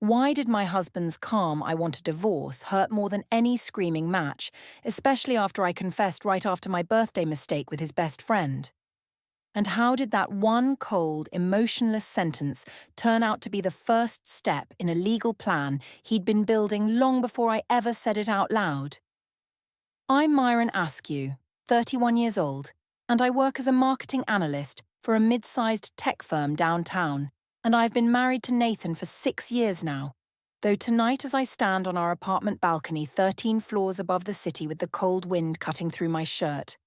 Why did my husband's calm "I want a divorce" hurt more than any screaming match, especially after I confessed right after my birthday mistake with his best friend? And how did that one cold, emotionless sentence turn out to be the first step in a legal plan he'd been building long before I ever said it out loud? I'm Myron Askew, 31 years old, and I work as a marketing analyst for a mid-sized tech firm downtown, and I've been married to Nathan for 6 years now. Though tonight, as I stand on our apartment balcony 13 floors above the city with the cold wind cutting through my shirt,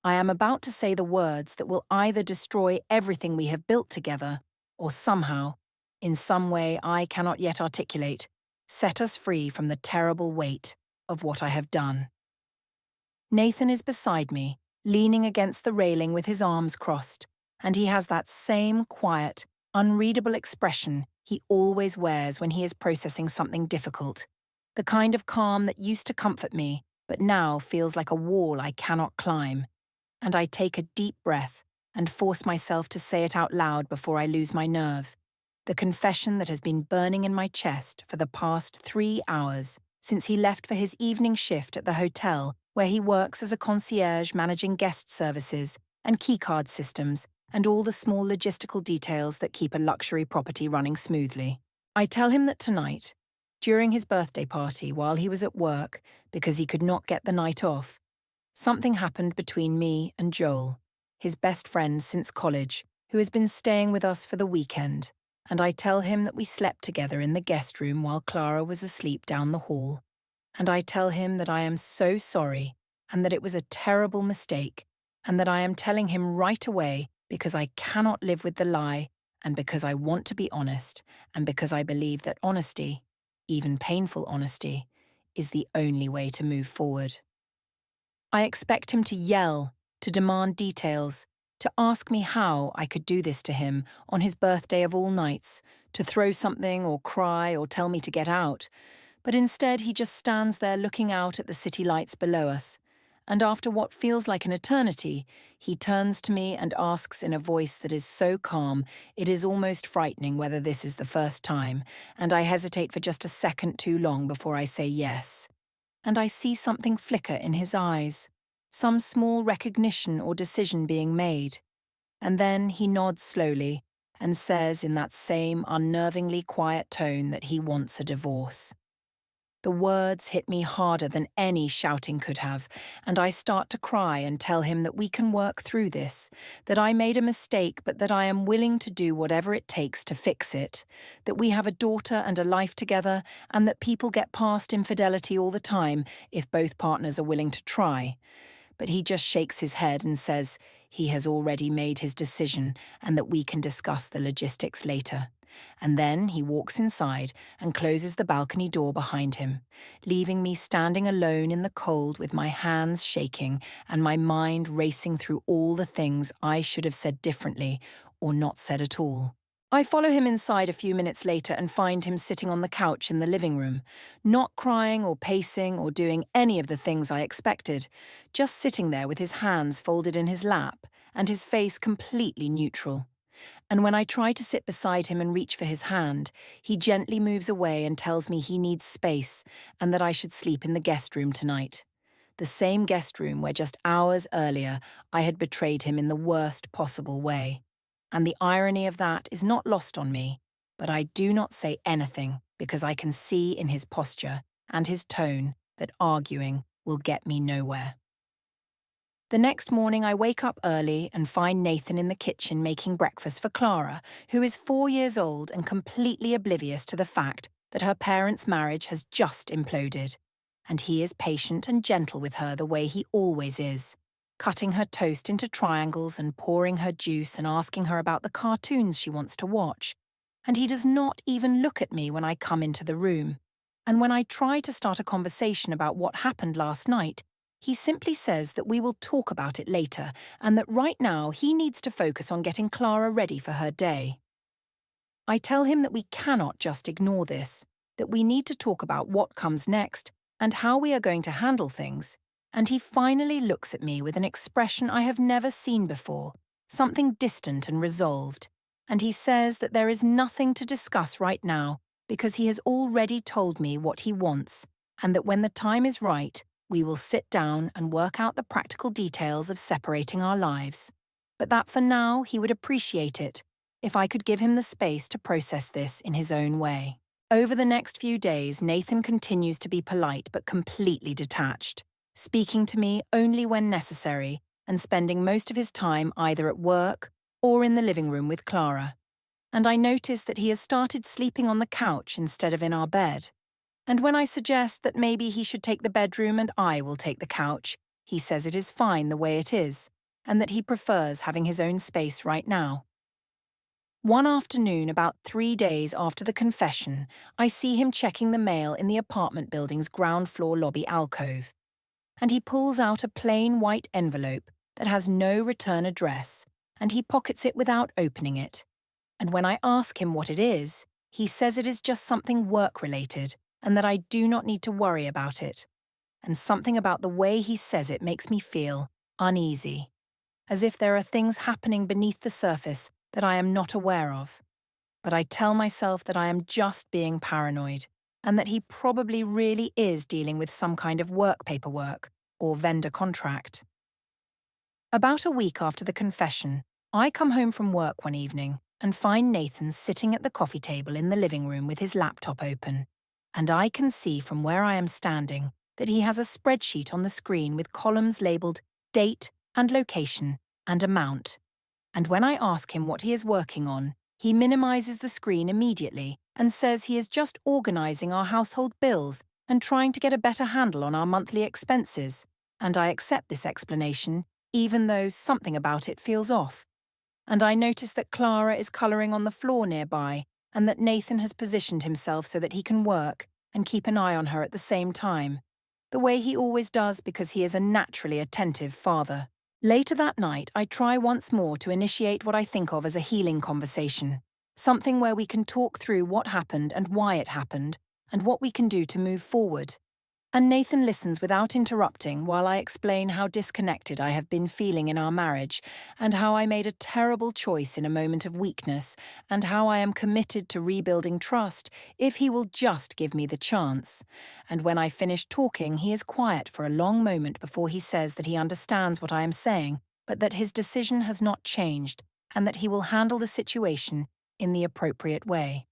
I am about to say the words that will either destroy everything we have built together, or somehow, in some way I cannot yet articulate, set us free from the terrible weight of what I have done. Nathan is beside me, leaning against the railing with his arms crossed, and he has that same quiet, unreadable expression he always wears when he is processing something difficult, the kind of calm that used to comfort me, but now feels like a wall I cannot climb. And I take a deep breath and force myself to say it out loud before I lose my nerve, the confession that has been burning in my chest for the past 3 hours since he left for his evening shift at the hotel where he works as a concierge managing guest services and keycard systems and all the small logistical details that keep a luxury property running smoothly. I tell him that tonight, during his birthday party while he was at work because he could not get the night off, something happened between me and Joel, his best friend since college, who has been staying with us for the weekend, and I tell him that we slept together in the guest room while Clara was asleep down the hall. And I tell him that I am so sorry and that it was a terrible mistake, and that I am telling him right away because I cannot live with the lie and because I want to be honest and because I believe that honesty, even painful honesty, is the only way to move forward. I expect him to yell, to demand details, to ask me how I could do this to him on his birthday of all nights, to throw something or cry or tell me to get out. But instead he just stands there looking out at the city lights below us, and after what feels like an eternity, he turns to me and asks in a voice that is so calm it is almost frightening whether this is the first time, and I hesitate for just a second too long before I say yes. And I see something flicker in his eyes, some small recognition or decision being made. And then he nods slowly and says in that same unnervingly quiet tone that he wants a divorce. The words hit me harder than any shouting could have, and I start to cry and tell him that we can work through this, that I made a mistake but that I am willing to do whatever it takes to fix it, that we have a daughter and a life together, and that people get past infidelity all the time if both partners are willing to try. But he just shakes his head and says he has already made his decision and that we can discuss the logistics later. And then he walks inside and closes the balcony door behind him, leaving me standing alone in the cold with my hands shaking and my mind racing through all the things I should have said differently or not said at all. I follow him inside a few minutes later and find him sitting on the couch in the living room, not crying or pacing or doing any of the things I expected, just sitting there with his hands folded in his lap and his face completely neutral. And when I try to sit beside him and reach for his hand, he gently moves away and tells me he needs space and that I should sleep in the guest room tonight. The same guest room where just hours earlier I had betrayed him in the worst possible way. And the irony of that is not lost on me, but I do not say anything because I can see in his posture and his tone that arguing will get me nowhere. The next morning I wake up early and find Nathan in the kitchen making breakfast for Clara, who is 4 years old and completely oblivious to the fact that her parents' marriage has just imploded. And he is patient and gentle with her the way he always is, cutting her toast into triangles and pouring her juice and asking her about the cartoons she wants to watch. And he does not even look at me when I come into the room. And when I try to start a conversation about what happened last night, he simply says that we will talk about it later and that right now he needs to focus on getting Clara ready for her day. I tell him that we cannot just ignore this, that we need to talk about what comes next and how we are going to handle things, and he finally looks at me with an expression I have never seen before, something distant and resolved, and he says that there is nothing to discuss right now because he has already told me what he wants, and that when the time is right, we will sit down and work out the practical details of separating our lives. But that for now he would appreciate it if I could give him the space to process this in his own way. Over the next few days, Nathan continues to be polite but completely detached, speaking to me only when necessary and spending most of his time either at work or in the living room with Clara. And I notice that he has started sleeping on the couch instead of in our bed. And when I suggest that maybe he should take the bedroom and I will take the couch, he says it is fine the way it is, and that he prefers having his own space right now. One afternoon, about 3 days after the confession, I see him checking the mail in the apartment building's ground floor lobby alcove. And he pulls out a plain white envelope that has no return address, and he pockets it without opening it. And when I ask him what it is, he says it is just something work-related, and that I do not need to worry about it. And something about the way he says it makes me feel uneasy, as if there are things happening beneath the surface that I am not aware of. But I tell myself that I am just being paranoid, and that he probably really is dealing with some kind of work paperwork or vendor contract. About a week after the confession, I come home from work one evening and find Nathan sitting at the coffee table in the living room with his laptop open. And I can see from where I am standing that he has a spreadsheet on the screen with columns labelled date and location and amount. And when I ask him what he is working on, he minimizes the screen immediately and says he is just organizing our household bills and trying to get a better handle on our monthly expenses. And I accept this explanation, even though something about it feels off. And I notice that Clara is colouring on the floor nearby, and that Nathan has positioned himself so that he can work and keep an eye on her at the same time, the way he always does because he is a naturally attentive father. Later that night, I try once more to initiate what I think of as a healing conversation, something where we can talk through what happened and why it happened, and what we can do to move forward. And Nathan listens without interrupting while I explain how disconnected I have been feeling in our marriage, and how I made a terrible choice in a moment of weakness, and how I am committed to rebuilding trust if he will just give me the chance. And when I finish talking, he is quiet for a long moment before he says that he understands what I am saying, but that his decision has not changed, and that he will handle the situation in the appropriate way.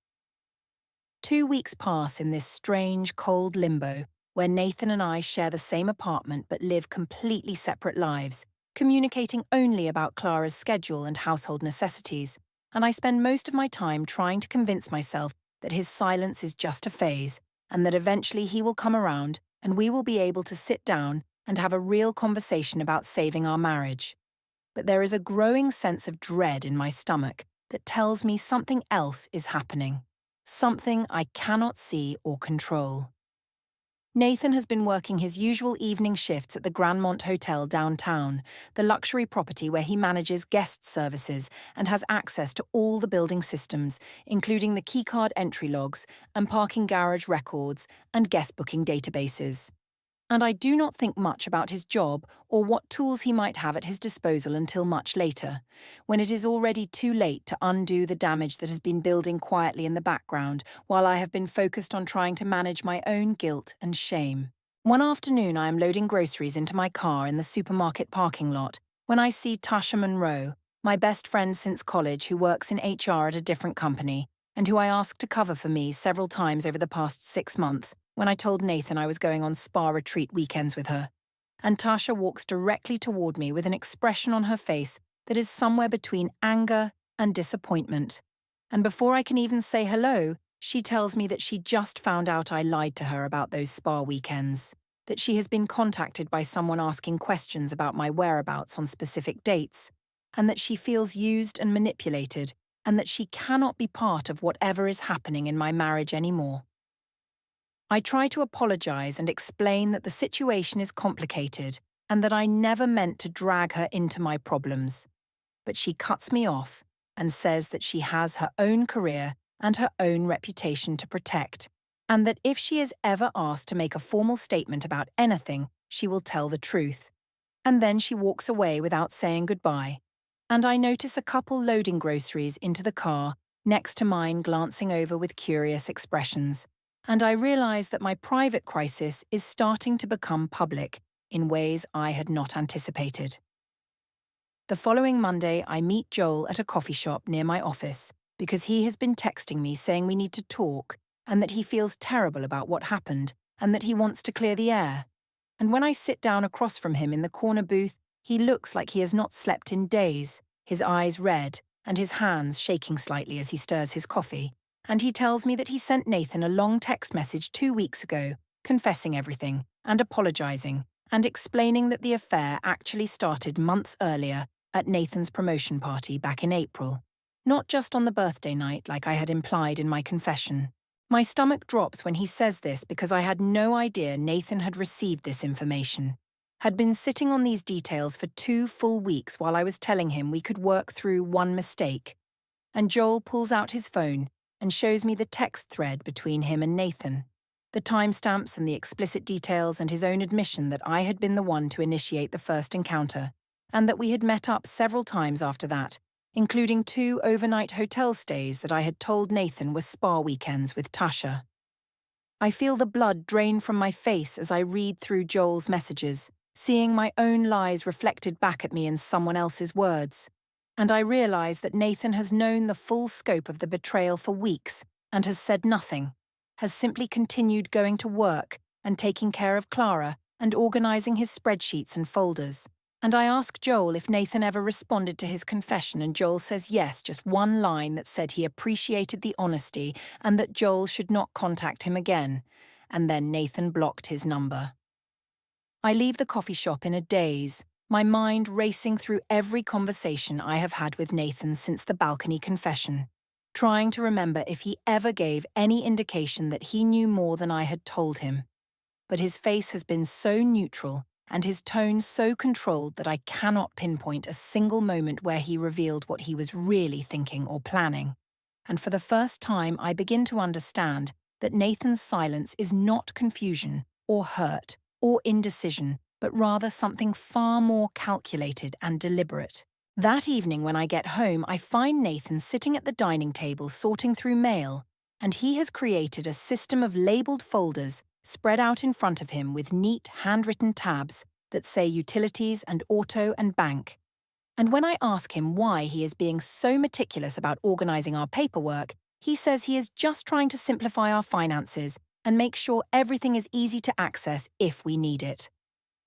2 weeks pass in this strange, cold limbo, where Nathan and I share the same apartment but live completely separate lives, communicating only about Clara's schedule and household necessities, and I spend most of my time trying to convince myself that his silence is just a phase, and that eventually he will come around and we will be able to sit down and have a real conversation about saving our marriage. But there is a growing sense of dread in my stomach that tells me something else is happening, something I cannot see or control. Nathan has been working his usual evening shifts at the Grandmont Hotel downtown, the luxury property where he manages guest services and has access to all the building systems, including the keycard entry logs and parking garage records and guest booking databases. And I do not think much about his job or what tools he might have at his disposal until much later, when it is already too late to undo the damage that has been building quietly in the background while I have been focused on trying to manage my own guilt and shame. One afternoon I am loading groceries into my car in the supermarket parking lot when I see Tasha Monroe, my best friend since college who works in HR at a different company, and who I asked to cover for me several times over the past 6 months, when I told Nathan I was going on spa retreat weekends with her. And Tasha walks directly toward me with an expression on her face that is somewhere between anger and disappointment. And before I can even say hello, she tells me that she just found out I lied to her about those spa weekends, that she has been contacted by someone asking questions about my whereabouts on specific dates, and that she feels used and manipulated, and that she cannot be part of whatever is happening in my marriage anymore. I try to apologize and explain that the situation is complicated and that I never meant to drag her into my problems. But she cuts me off and says that she has her own career and her own reputation to protect, and that if she is ever asked to make a formal statement about anything, she will tell the truth. And then she walks away without saying goodbye. And I notice a couple loading groceries into the car next to mine glancing over with curious expressions, and I realize that my private crisis is starting to become public in ways I had not anticipated. The following Monday, I meet Joel at a coffee shop near my office because he has been texting me saying we need to talk and that he feels terrible about what happened and that he wants to clear the air. And when I sit down across from him in the corner booth, he looks like he has not slept in days, his eyes red and his hands shaking slightly as he stirs his coffee. And he tells me that he sent Nathan a long text message 2 weeks ago, confessing everything and apologizing and explaining that the affair actually started months earlier at Nathan's promotion party back in April, not just on the birthday night like I had implied in my confession. My stomach drops when he says this because I had no idea Nathan had received this information, had been sitting on these details for 2 full weeks while I was telling him we could work through one mistake. And Joel pulls out his phone and shows me the text thread between him and Nathan, the timestamps and the explicit details and his own admission that I had been the one to initiate the first encounter, and that we had met up several times after that, including 2 overnight hotel stays that I had told Nathan were spa weekends with Tasha. I feel the blood drain from my face as I read through Joel's messages, seeing my own lies reflected back at me in someone else's words. And I realize that Nathan has known the full scope of the betrayal for weeks and has said nothing, has simply continued going to work and taking care of Clara and organizing his spreadsheets and folders. And I ask Joel if Nathan ever responded to his confession, and Joel says yes, just one line that said he appreciated the honesty and that Joel should not contact him again. And then Nathan blocked his number. I leave the coffee shop in a daze, my mind racing through every conversation I have had with Nathan since the balcony confession, trying to remember if he ever gave any indication that he knew more than I had told him. But his face has been so neutral and his tone so controlled that I cannot pinpoint a single moment where he revealed what he was really thinking or planning. And for the first time, I begin to understand that Nathan's silence is not confusion or hurt or indecision, but rather something far more calculated and deliberate. That evening when I get home, I find Nathan sitting at the dining table sorting through mail, and he has created a system of labeled folders spread out in front of him with neat handwritten tabs that say utilities and auto and bank. And when I ask him why he is being so meticulous about organizing our paperwork, he says he is just trying to simplify our finances and make sure everything is easy to access if we need it.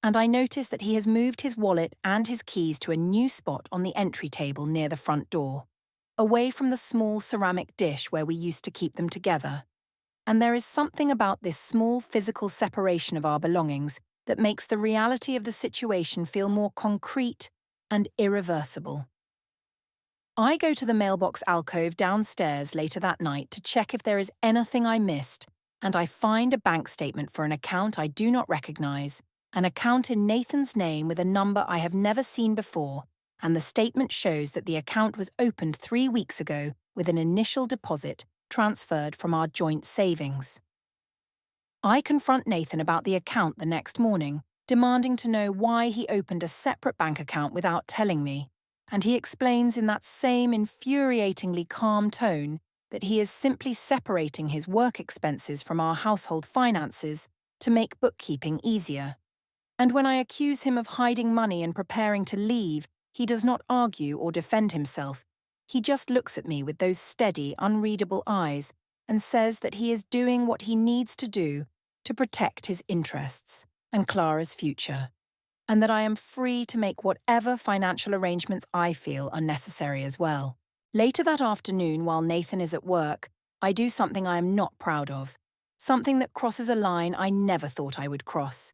And I notice that he has moved his wallet and his keys to a new spot on the entry table near the front door, away from the small ceramic dish where we used to keep them together. And there is something about this small physical separation of our belongings that makes the reality of the situation feel more concrete and irreversible. I go to the mailbox alcove downstairs later that night to check if there is anything I missed, and I find a bank statement for an account I do not recognize, an account in Nathan's name with a number I have never seen before, and the statement shows that the account was opened 3 weeks ago with an initial deposit transferred from our joint savings. I confront Nathan about the account the next morning, demanding to know why he opened a separate bank account without telling me, and he explains in that same infuriatingly calm tone that he is simply separating his work expenses from our household finances to make bookkeeping easier. And when I accuse him of hiding money and preparing to leave, he does not argue or defend himself. He just looks at me with those steady, unreadable eyes and says that he is doing what he needs to do to protect his interests and Clara's future, and that I am free to make whatever financial arrangements I feel are necessary as well. Later that afternoon, while Nathan is at work, I do something I am not proud of, something that crosses a line I never thought I would cross.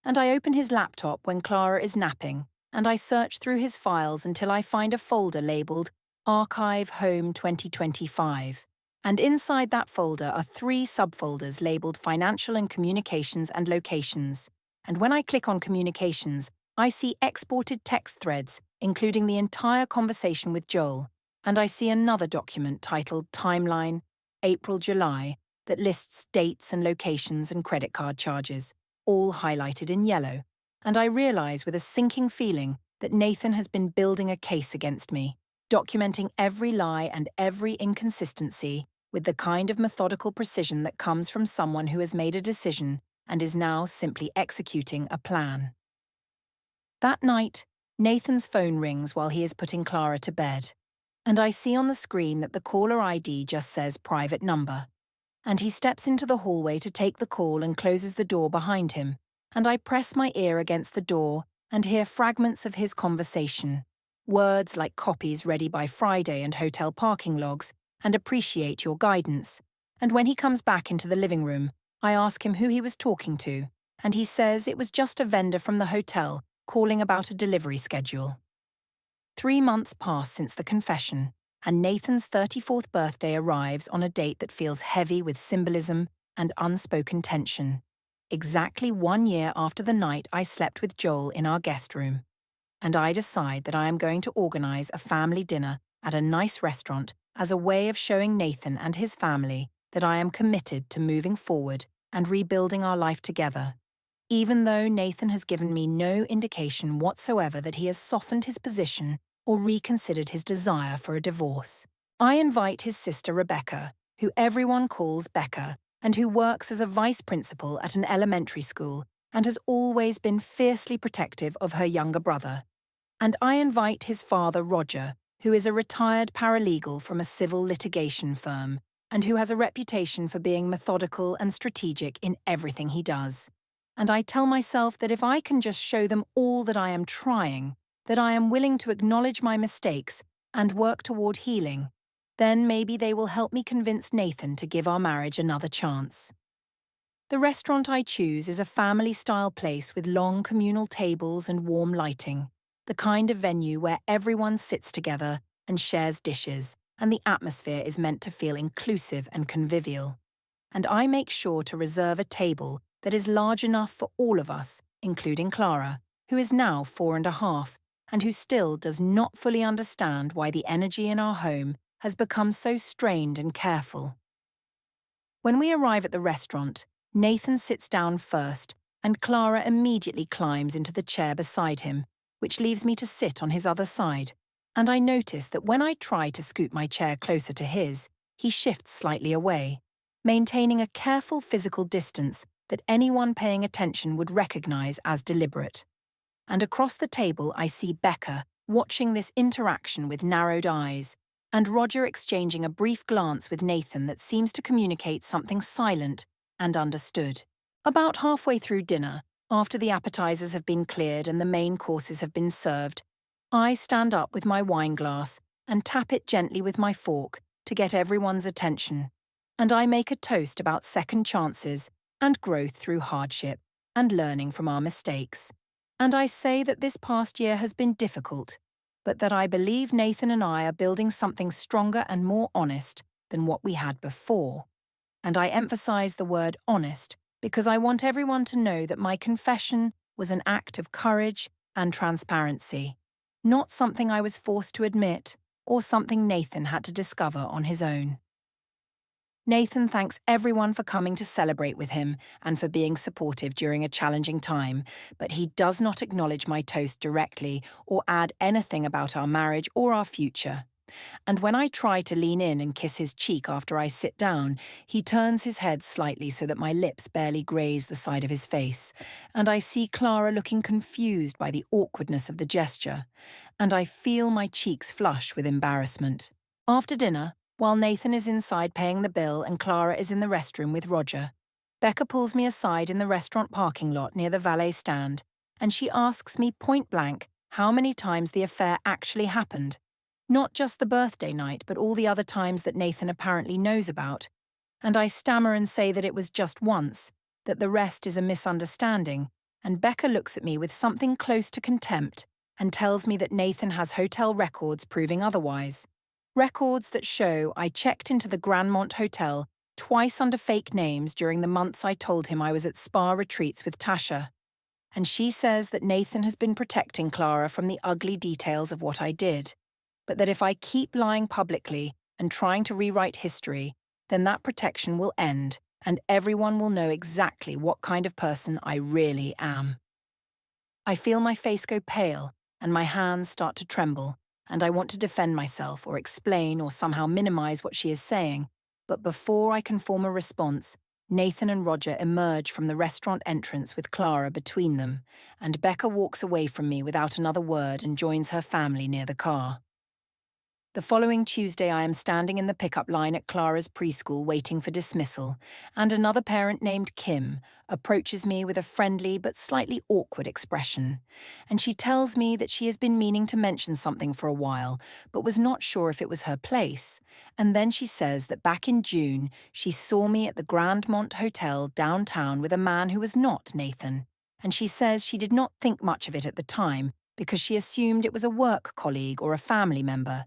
And I open his laptop when Clara is napping, and I search through his files until I find a folder labelled Archive Home 2025. And inside that folder are 3 subfolders labelled Financial and Communications and Locations. And when I click on Communications, I see exported text threads, including the entire conversation with Joel, and I see another document titled Timeline, April-July, that lists dates and locations and credit card charges, all highlighted in yellow, and I realize with a sinking feeling that Nathan has been building a case against me, documenting every lie and every inconsistency with the kind of methodical precision that comes from someone who has made a decision and is now simply executing a plan. That night, Nathan's phone rings while he is putting Clara to bed, and I see on the screen that the caller ID just says private number. And he steps into the hallway to take the call and closes the door behind him, and I press my ear against the door and hear fragments of his conversation, words like copies ready by Friday and hotel parking logs, and appreciate your guidance. And when he comes back into the living room, I ask him who he was talking to, and he says it was just a vendor from the hotel calling about a delivery schedule. 3 months pass since the confession, and Nathan's 34th birthday arrives on a date that feels heavy with symbolism and unspoken tension. Exactly 1 year after the night I slept with Joel in our guest room. And I decide that I am going to organize a family dinner at a nice restaurant as a way of showing Nathan and his family that I am committed to moving forward and rebuilding our life together. Even though Nathan has given me no indication whatsoever that he has softened his position or reconsidered his desire for a divorce. I invite his sister Rebecca, who everyone calls Becca, and who works as a vice principal at an elementary school and has always been fiercely protective of her younger brother. And I invite his father Roger, who is a retired paralegal from a civil litigation firm, and who has a reputation for being methodical and strategic in everything he does. And I tell myself that if I can just show them all that I am trying, that I am willing to acknowledge my mistakes and work toward healing, then maybe they will help me convince Nathan to give our marriage another chance. The restaurant I choose is a family-style place with long communal tables and warm lighting, the kind of venue where everyone sits together and shares dishes, and the atmosphere is meant to feel inclusive and convivial. And I make sure to reserve a table that is large enough for all of us, including Clara, who is now 4.5, and who still does not fully understand why the energy in our home has become so strained and careful. When we arrive at the restaurant, Nathan sits down first, and Clara immediately climbs into the chair beside him, which leaves me to sit on his other side. And I notice that when I try to scoot my chair closer to his, he shifts slightly away, maintaining a careful physical distance that anyone paying attention would recognize as deliberate. And across the table I see Becca watching this interaction with narrowed eyes, and Roger exchanging a brief glance with Nathan that seems to communicate something silent and understood. About halfway through dinner, after the appetizers have been cleared and the main courses have been served, I stand up with my wine glass and tap it gently with my fork to get everyone's attention. And I make a toast about second chances and growth through hardship and learning from our mistakes. And I say that this past year has been difficult, but that I believe Nathan and I are building something stronger and more honest than what we had before. And I emphasize the word honest because I want everyone to know that my confession was an act of courage and transparency, not something I was forced to admit or something Nathan had to discover on his own. Nathan thanks everyone for coming to celebrate with him and for being supportive during a challenging time, but he does not acknowledge my toast directly or add anything about our marriage or our future. And when I try to lean in and kiss his cheek after I sit down, he turns his head slightly so that my lips barely graze the side of his face, and I see Clara looking confused by the awkwardness of the gesture, and I feel my cheeks flush with embarrassment. After dinner, while Nathan is inside paying the bill and Clara is in the restroom with Roger, Becca pulls me aside in the restaurant parking lot near the valet stand, and she asks me point blank how many times the affair actually happened. Not just the birthday night, but all the other times that Nathan apparently knows about. And I stammer and say that it was just once, that the rest is a misunderstanding, and Becca looks at me with something close to contempt and tells me that Nathan has hotel records proving otherwise. Records that show I checked into the Grandmont Hotel twice under fake names during the months I told him I was at spa retreats with Tasha. And she says that Nathan has been protecting Clara from the ugly details of what I did, but that if I keep lying publicly and trying to rewrite history, then that protection will end and everyone will know exactly what kind of person I really am. I feel my face go pale and my hands start to tremble, and I want to defend myself or explain or somehow minimize what she is saying. But before I can form a response, Nathan and Roger emerge from the restaurant entrance with Clara between them, and Becca walks away from me without another word and joins her family near the car. The following Tuesday, I am standing in the pickup line at Clara's preschool waiting for dismissal, and another parent named Kim approaches me with a friendly but slightly awkward expression. And she tells me that she has been meaning to mention something for a while, but was not sure if it was her place. And then she says that back in June, she saw me at the Grandmont Hotel downtown with a man who was not Nathan. And she says she did not think much of it at the time because she assumed it was a work colleague or a family member.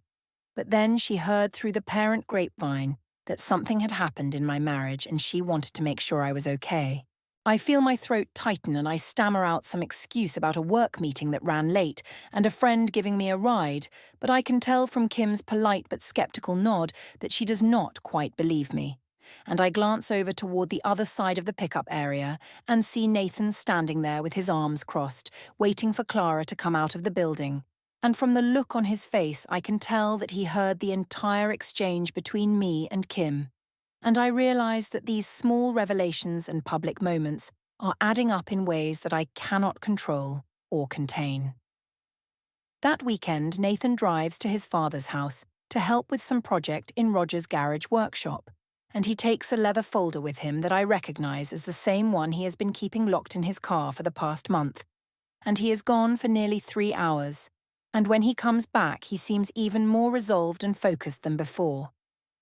But then she heard through the parent grapevine that something had happened in my marriage and she wanted to make sure I was okay. I feel my throat tighten and I stammer out some excuse about a work meeting that ran late and a friend giving me a ride, but I can tell from Kim's polite but skeptical nod that she does not quite believe me. And I glance over toward the other side of the pickup area and see Nathan standing there with his arms crossed, waiting for Clara to come out of the building. And from the look on his face, I can tell that he heard the entire exchange between me and Kim. And I realize that these small revelations and public moments are adding up in ways that I cannot control or contain. That weekend, Nathan drives to his father's house to help with some project in Roger's garage workshop, and he takes a leather folder with him that I recognize as the same one he has been keeping locked in his car for the past month. And he is gone for nearly 3 hours. And when he comes back, he seems even more resolved and focused than before.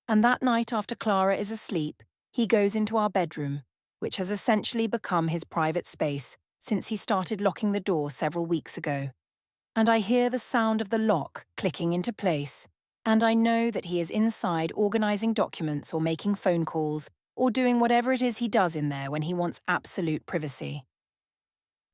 And that night after Clara is asleep, he goes into our bedroom, which has essentially become his private space since he started locking the door several weeks ago. And I hear the sound of the lock clicking into place, and I know that he is inside organizing documents or making phone calls or doing whatever it is he does in there when he wants absolute privacy.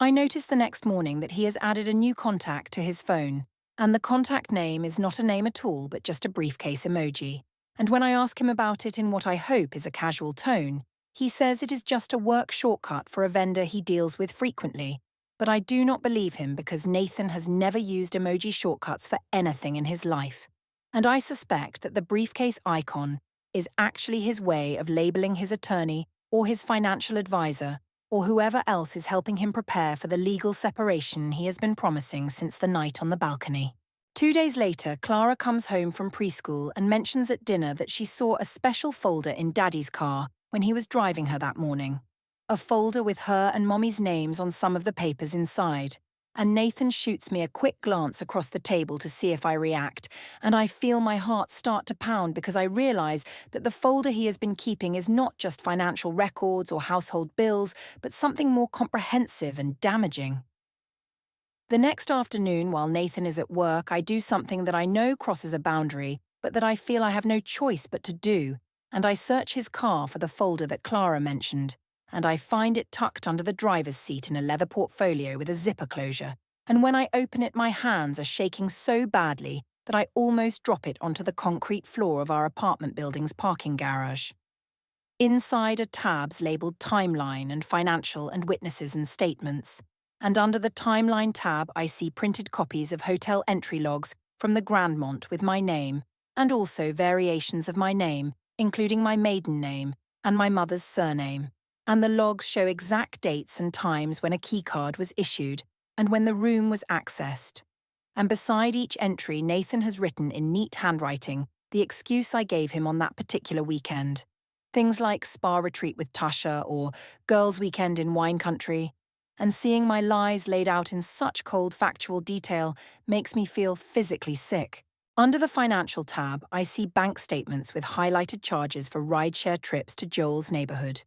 I notice the next morning that he has added a new contact to his phone, and the contact name is not a name at all but just a briefcase emoji. And when I ask him about it in what I hope is a casual tone, he says it is just a work shortcut for a vendor he deals with frequently. But I do not believe him because Nathan has never used emoji shortcuts for anything in his life. And I suspect that the briefcase icon is actually his way of labeling his attorney or his financial advisor or whoever else is helping him prepare for the legal separation he has been promising since the night on the balcony. 2 days later, Clara comes home from preschool and mentions at dinner that she saw a special folder in Daddy's car when he was driving her that morning. A folder with her and Mommy's names on some of the papers inside. And Nathan shoots me a quick glance across the table to see if I react, and I feel my heart start to pound because I realize that the folder he has been keeping is not just financial records or household bills, but something more comprehensive and damaging. The next afternoon, while Nathan is at work, I do something that I know crosses a boundary, but that I feel I have no choice but to do, and I search his car for the folder that Clara mentioned. And I find it tucked under the driver's seat in a leather portfolio with a zipper closure, and when I open it my hands are shaking so badly that I almost drop it onto the concrete floor of our apartment building's parking garage. Inside are tabs labelled Timeline and Financial and Witnesses and Statements, and under the Timeline tab I see printed copies of hotel entry logs from the Grandmont with my name, and also variations of my name, including my maiden name and my mother's surname. And the logs show exact dates and times when a keycard was issued and when the room was accessed. And beside each entry, Nathan has written in neat handwriting the excuse I gave him on that particular weekend. Things like spa retreat with Tasha or girls' weekend in wine country. And seeing my lies laid out in such cold factual detail makes me feel physically sick. Under the Financial tab, I see bank statements with highlighted charges for rideshare trips to Joel's neighborhood.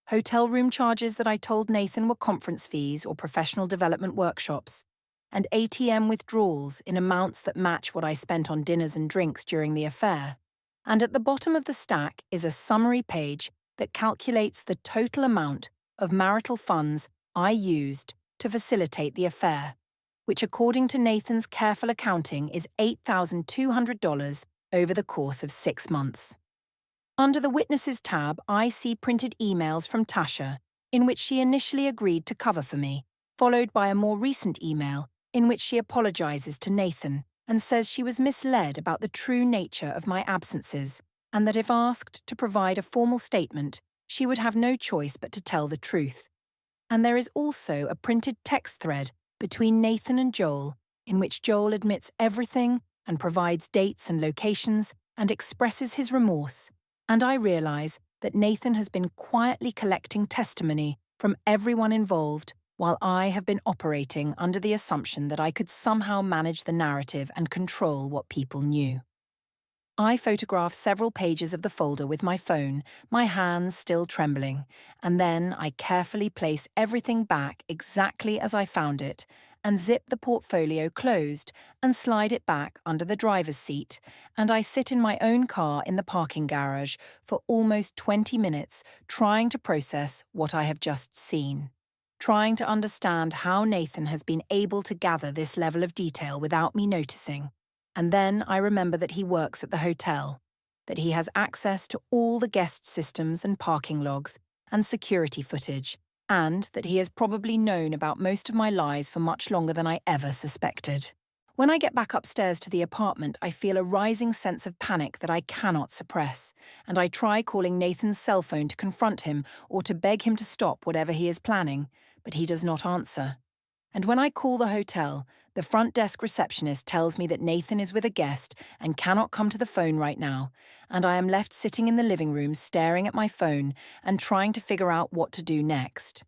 Hotel room charges that I told Nathan were conference fees or professional development workshops, and ATM withdrawals in amounts that match what I spent on dinners and drinks during the affair. And at the bottom of the stack is a summary page that calculates the total amount of marital funds I used to facilitate the affair, which according to Nathan's careful accounting is $8,200 over the course of 6 months. Under the Witnesses tab, I see printed emails from Tasha, in which she initially agreed to cover for me, followed by a more recent email in which she apologizes to Nathan, and says she was misled about the true nature of my absences, and that if asked to provide a formal statement, she would have no choice but to tell the truth. And there is also a printed text thread between Nathan and Joel, in which Joel admits everything and provides dates and locations and expresses his remorse. And I realize that Nathan has been quietly collecting testimony from everyone involved, while I have been operating under the assumption that I could somehow manage the narrative and control what people knew. I photograph several pages of the folder with my phone, my hands still trembling, and then I carefully place everything back exactly as I found it, and zip the portfolio closed and slide it back under the driver's seat, and I sit in my own car in the parking garage for almost 20 minutes trying to process what I have just seen. Trying to understand how Nathan has been able to gather this level of detail without me noticing. And then I remember that he works at the hotel, that he has access to all the guest systems and parking logs and security footage, and that he has probably known about most of my lies for much longer than I ever suspected. When I get back upstairs to the apartment, I feel a rising sense of panic that I cannot suppress, and I try calling Nathan's cell phone to confront him or to beg him to stop whatever he is planning, but he does not answer. And when I call the hotel, the front desk receptionist tells me that Nathan is with a guest and cannot come to the phone right now, and I am left sitting in the living room staring at my phone and trying to figure out what to do next.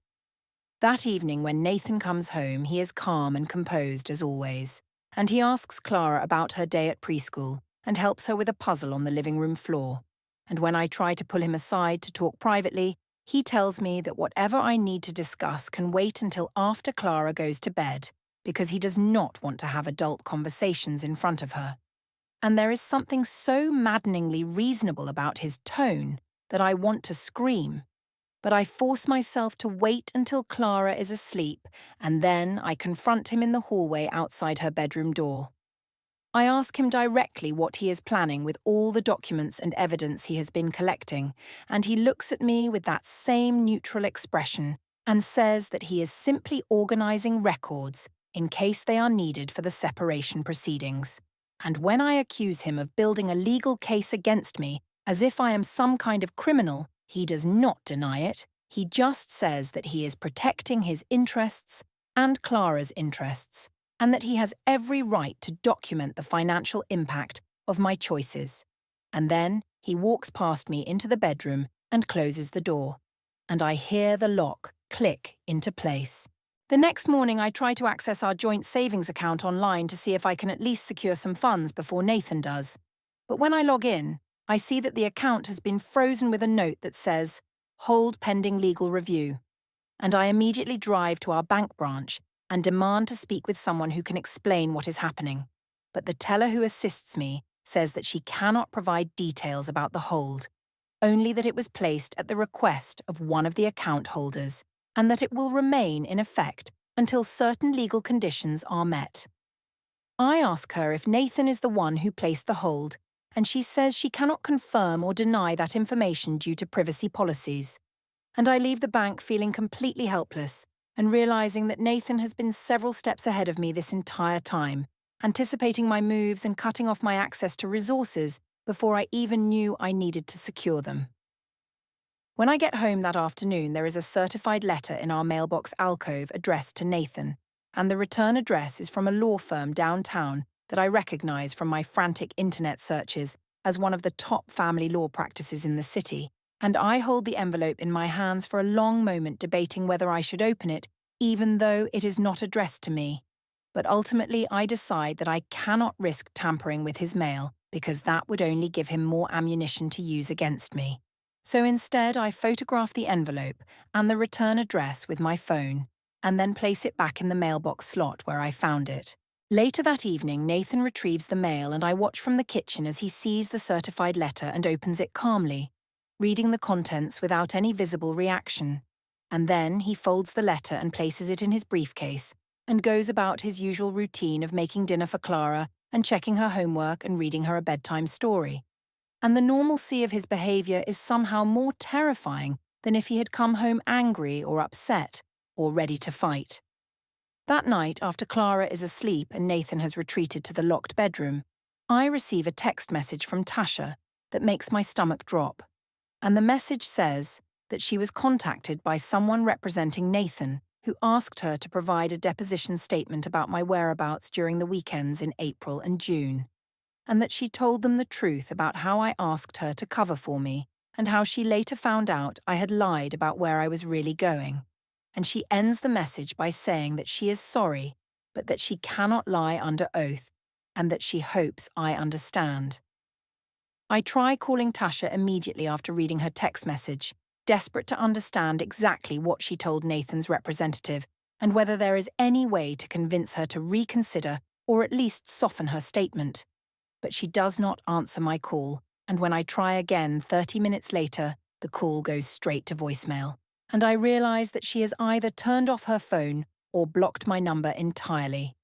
That evening when Nathan comes home, he is calm and composed as always, and he asks Clara about her day at preschool and helps her with a puzzle on the living room floor. And when I try to pull him aside to talk privately, he tells me that whatever I need to discuss can wait until after Clara goes to bed, because he does not want to have adult conversations in front of her. And there is something so maddeningly reasonable about his tone that I want to scream. But I force myself to wait until Clara is asleep, and then I confront him in the hallway outside her bedroom door. I ask him directly what he is planning with all the documents and evidence he has been collecting, and he looks at me with that same neutral expression and says that he is simply organizing records in case they are needed for the separation proceedings. And when I accuse him of building a legal case against me, as if I am some kind of criminal, he does not deny it. He just says that he is protecting his interests and Clara's interests, and that he has every right to document the financial impact of my choices. And then he walks past me into the bedroom and closes the door, and I hear the lock click into place. The next morning, I try to access our joint savings account online to see if I can at least secure some funds before Nathan does. But when I log in, I see that the account has been frozen with a note that says, "Hold pending legal review." And I immediately drive to our bank branch and demand to speak with someone who can explain what is happening. But the teller who assists me says that she cannot provide details about the hold, only that it was placed at the request of one of the account holders, and that it will remain in effect until certain legal conditions are met. I ask her if Nathan is the one who placed the hold, and she says she cannot confirm or deny that information due to privacy policies. And I leave the bank feeling completely helpless and realizing that Nathan has been several steps ahead of me this entire time, anticipating my moves and cutting off my access to resources before I even knew I needed to secure them. When I get home that afternoon, there is a certified letter in our mailbox alcove addressed to Nathan, and the return address is from a law firm downtown that I recognize from my frantic internet searches as one of the top family law practices in the city. And I hold the envelope in my hands for a long moment debating whether I should open it, even though it is not addressed to me. But ultimately I decide that I cannot risk tampering with his mail, because that would only give him more ammunition to use against me. So instead I photograph the envelope and the return address with my phone, and then place it back in the mailbox slot where I found it. Later that evening, Nathan retrieves the mail and I watch from the kitchen as he sees the certified letter and opens it calmly, reading the contents without any visible reaction. And then he folds the letter and places it in his briefcase and goes about his usual routine of making dinner for Clara and checking her homework and reading her a bedtime story. And the normalcy of his behavior is somehow more terrifying than if he had come home angry or upset or ready to fight. That night, after Clara is asleep and Nathan has retreated to the locked bedroom, I receive a text message from Tasha that makes my stomach drop. And the message says that she was contacted by someone representing Nathan who asked her to provide a deposition statement about my whereabouts during the weekends in April and June, and that she told them the truth about how I asked her to cover for me and how she later found out I had lied about where I was really going. And she ends the message by saying that she is sorry, but that she cannot lie under oath, and that she hopes I understand. I try calling Tasha immediately after reading her text message, desperate to understand exactly what she told Nathan's representative and whether there is any way to convince her to reconsider or at least soften her statement. But she does not answer my call, and when I try again 30 minutes later, the call goes straight to voicemail, and I realize that she has either turned off her phone or blocked my number entirely.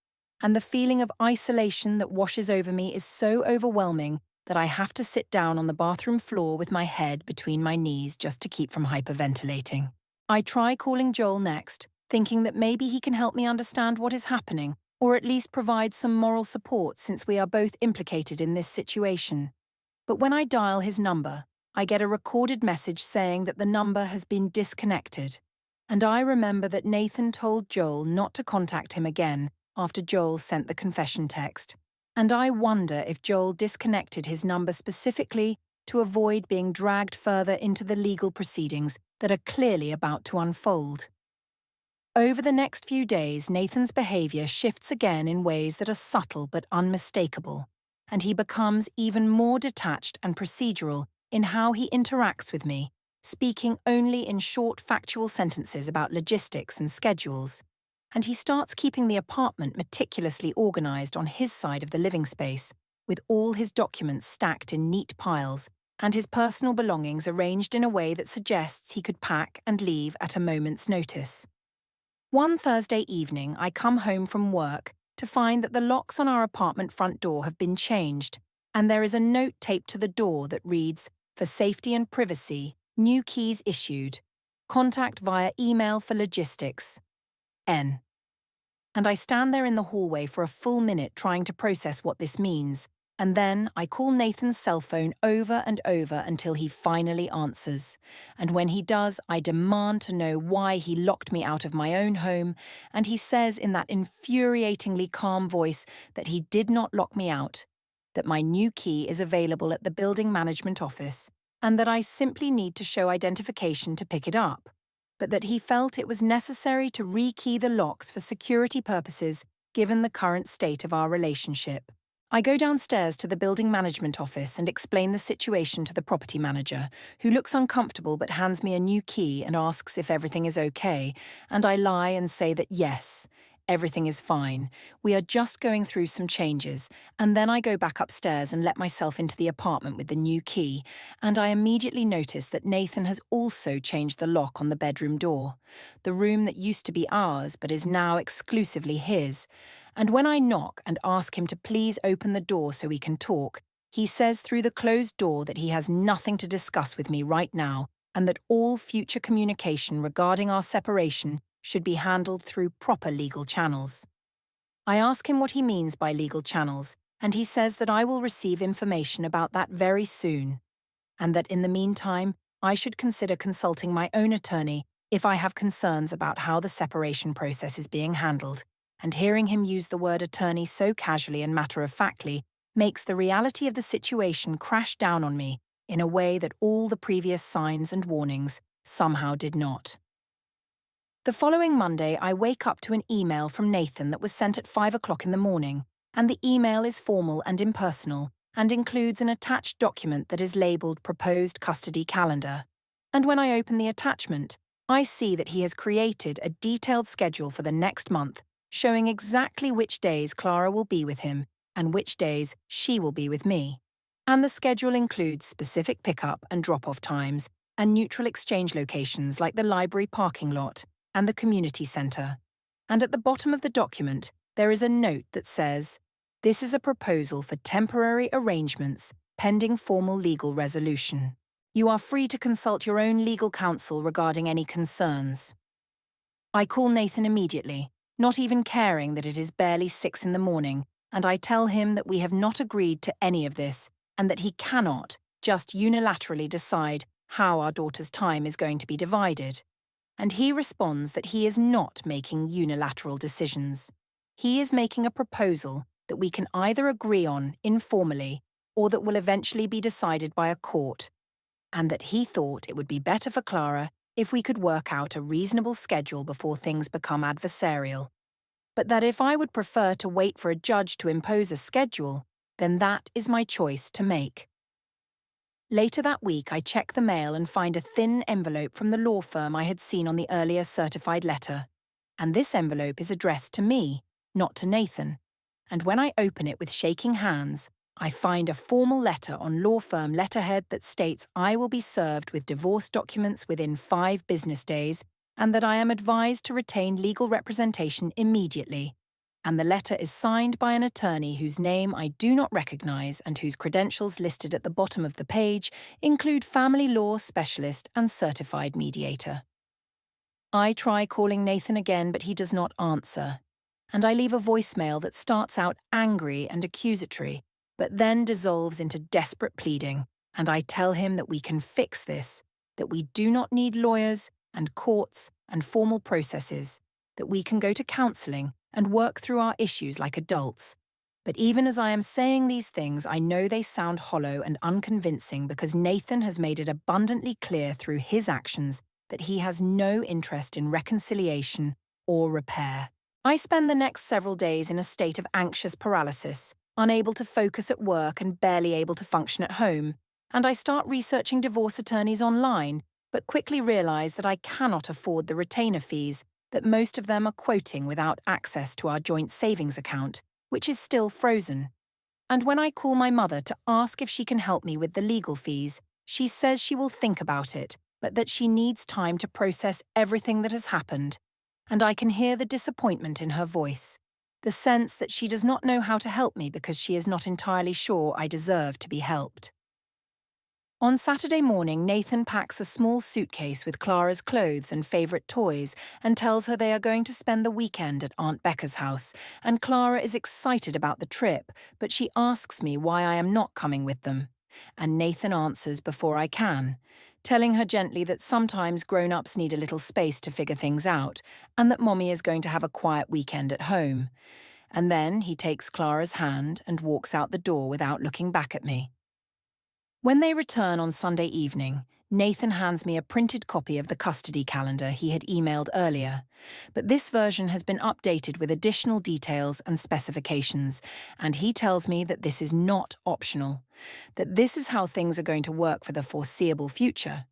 And the feeling of isolation that washes over me is so overwhelming that I have to sit down on the bathroom floor with my head between my knees just to keep from hyperventilating. I try calling Joel next, thinking that maybe he can help me understand what is happening, or at least provide some moral support since we are both implicated in this situation. But when I dial his number, I get a recorded message saying that the number has been disconnected. And I remember that Nathan told Joel not to contact him again after Joel sent the confession text. And I wonder if Joel disconnected his number specifically to avoid being dragged further into the legal proceedings that are clearly about to unfold. Over the next few days, Nathan's behavior shifts again in ways that are subtle but unmistakable, and he becomes even more detached and procedural in how he interacts with me, speaking only in short factual sentences about logistics and schedules. And he starts keeping the apartment meticulously organized on his side of the living space, with all his documents stacked in neat piles and his personal belongings arranged in a way that suggests he could pack and leave at a moment's notice. One Thursday evening, I come home from work to find that the locks on our apartment front door have been changed, and there is a note taped to the door that reads, "For safety and privacy, new keys issued. Contact via email for logistics. N." And I stand there in the hallway for a full minute trying to process what this means, and then I call Nathan's cell phone over and over until he finally answers. And when he does, I demand to know why he locked me out of my own home, and he says in that infuriatingly calm voice that he did not lock me out, that my new key is available at the building management office, and that I simply need to show identification to pick it up, but that he felt it was necessary to rekey the locks for security purposes given the current state of our relationship. I go downstairs to the building management office and explain the situation to the property manager, who looks uncomfortable but hands me a new key and asks if everything is okay, and I lie and say that yes, everything is fine. We are just going through some changes, and then I go back upstairs and let myself into the apartment with the new key, and I immediately notice that Nathan has also changed the lock on the bedroom door, the room that used to be ours but is now exclusively his. And when I knock and ask him to please open the door so we can talk, he says through the closed door that he has nothing to discuss with me right now and that all future communication regarding our separation should be handled through proper legal channels. I ask him what he means by legal channels, and he says that I will receive information about that very soon, and that in the meantime, I should consider consulting my own attorney if I have concerns about how the separation process is being handled. And hearing him use the word attorney so casually and matter-of-factly makes the reality of the situation crash down on me in a way that all the previous signs and warnings somehow did not. The following Monday, I wake up to an email from Nathan that was sent at 5 o'clock in the morning, and the email is formal and impersonal and includes an attached document that is labelled Proposed Custody Calendar. And when I open the attachment, I see that he has created a detailed schedule for the next month, showing exactly which days Clara will be with him and which days she will be with me. And the schedule includes specific pickup and drop-off times and neutral exchange locations like the library parking lot and the community centre. And at the bottom of the document, there is a note that says, "This is a proposal for temporary arrangements pending formal legal resolution. You are free to consult your own legal counsel regarding any concerns." I call Nathan immediately, not even caring that it is barely 6 in the morning, and I tell him that we have not agreed to any of this and that he cannot just unilaterally decide how our daughter's time is going to be divided. And he responds that he is not making unilateral decisions. He is making a proposal that we can either agree on informally or that will eventually be decided by a court, and that he thought it would be better for Clara if we could work out a reasonable schedule before things become adversarial, but that if I would prefer to wait for a judge to impose a schedule, then that is my choice to make. Later that week, I check the mail and find a thin envelope from the law firm I had seen on the earlier certified letter. And this envelope is addressed to me, not to Nathan. And when I open it with shaking hands, I find a formal letter on law firm letterhead that states I will be served with divorce documents within 5 business days and that I am advised to retain legal representation immediately. And the letter is signed by an attorney whose name I do not recognize and whose credentials listed at the bottom of the page include family law specialist and certified mediator. I try calling Nathan again, but he does not answer. And I leave a voicemail that starts out angry and accusatory, but then dissolves into desperate pleading, and I tell him that we can fix this, that we do not need lawyers and courts and formal processes, that we can go to counseling and work through our issues like adults. But even as I am saying these things, I know they sound hollow and unconvincing because Nathan has made it abundantly clear through his actions that he has no interest in reconciliation or repair. I spend the next several days in a state of anxious paralysis, unable to focus at work and barely able to function at home, and I start researching divorce attorneys online, but quickly realize that I cannot afford the retainer fees that most of them are quoting without access to our joint savings account, which is still frozen. And when I call my mother to ask if she can help me with the legal fees, she says she will think about it, but that she needs time to process everything that has happened. And I can hear the disappointment in her voice, the sense that she does not know how to help me because she is not entirely sure I deserve to be helped. On Saturday morning, Nathan packs a small suitcase with Clara's clothes and favourite toys and tells her they are going to spend the weekend at Aunt Becca's house, and Clara is excited about the trip, but she asks me why I am not coming with them. And Nathan answers before I can, telling her gently that sometimes grown-ups need a little space to figure things out, and that Mommy is going to have a quiet weekend at home. And then he takes Clara's hand and walks out the door without looking back at me. When they return on Sunday evening, Nathan hands me a printed copy of the custody calendar he had emailed earlier, but this version has been updated with additional details and specifications, and he tells me that this is not optional, that this is how things are going to work for the foreseeable future,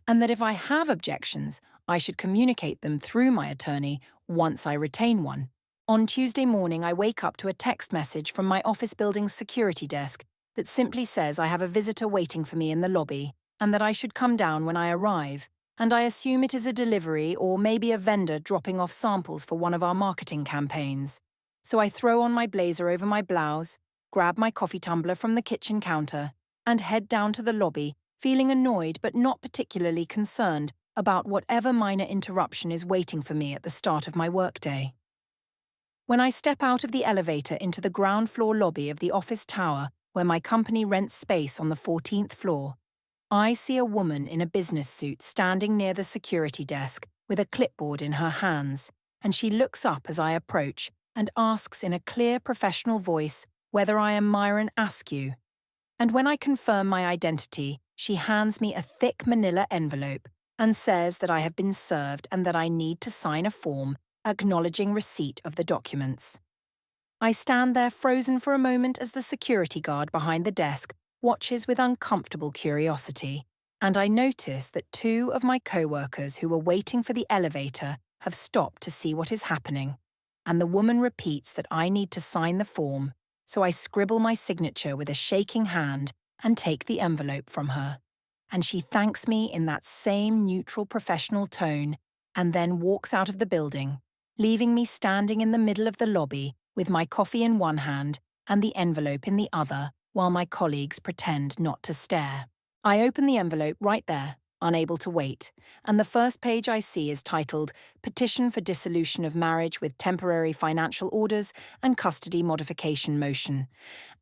and that if I have objections, I should communicate them through my attorney once I retain one. On Tuesday morning, I wake up to a text message from my office building's security desk that simply says I have a visitor waiting for me in the lobby and that I should come down when I arrive, and I assume it is a delivery or maybe a vendor dropping off samples for one of our marketing campaigns. So I throw on my blazer over my blouse, grab my coffee tumbler from the kitchen counter, and head down to the lobby, feeling annoyed but not particularly concerned about whatever minor interruption is waiting for me at the start of my workday. When I step out of the elevator into the ground floor lobby of the office tower, where my company rents space on the 14th floor, I see a woman in a business suit standing near the security desk with a clipboard in her hands, and she looks up as I approach and asks in a clear professional voice whether I am Myron Askew. And when I confirm my identity, she hands me a thick manila envelope and says that I have been served and that I need to sign a form acknowledging receipt of the documents. I stand there frozen for a moment as the security guard behind the desk watches with uncomfortable curiosity, and I notice that 2 of my co-workers who were waiting for the elevator have stopped to see what is happening, and the woman repeats that I need to sign the form, so I scribble my signature with a shaking hand and take the envelope from her, and she thanks me in that same neutral professional tone and then walks out of the building, leaving me standing in the middle of the lobby with my coffee in one hand and the envelope in the other, while my colleagues pretend not to stare. I open the envelope right there, unable to wait, and the first page I see is titled Petition for Dissolution of Marriage with Temporary Financial Orders and Custody Modification Motion.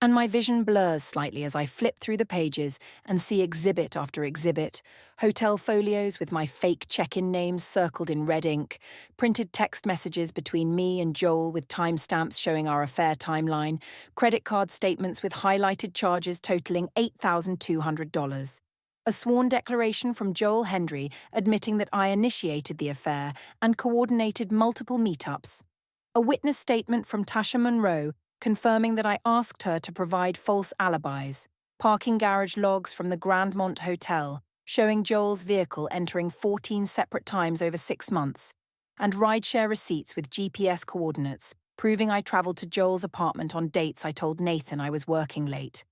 And my vision blurs slightly as I flip through the pages and see exhibit after exhibit, hotel folios with my fake check-in names circled in red ink, printed text messages between me and Joel with timestamps showing our affair timeline, credit card statements with highlighted charges totaling $8,200. A sworn declaration from Joel Hendry admitting that I initiated the affair and coordinated multiple meetups. A witness statement from Tasha Monroe confirming that I asked her to provide false alibis. Parking garage logs from the Grandmont Hotel showing Joel's vehicle entering 14 separate times over 6 months. And rideshare receipts with GPS coordinates proving I traveled to Joel's apartment on dates I told Nathan I was working late.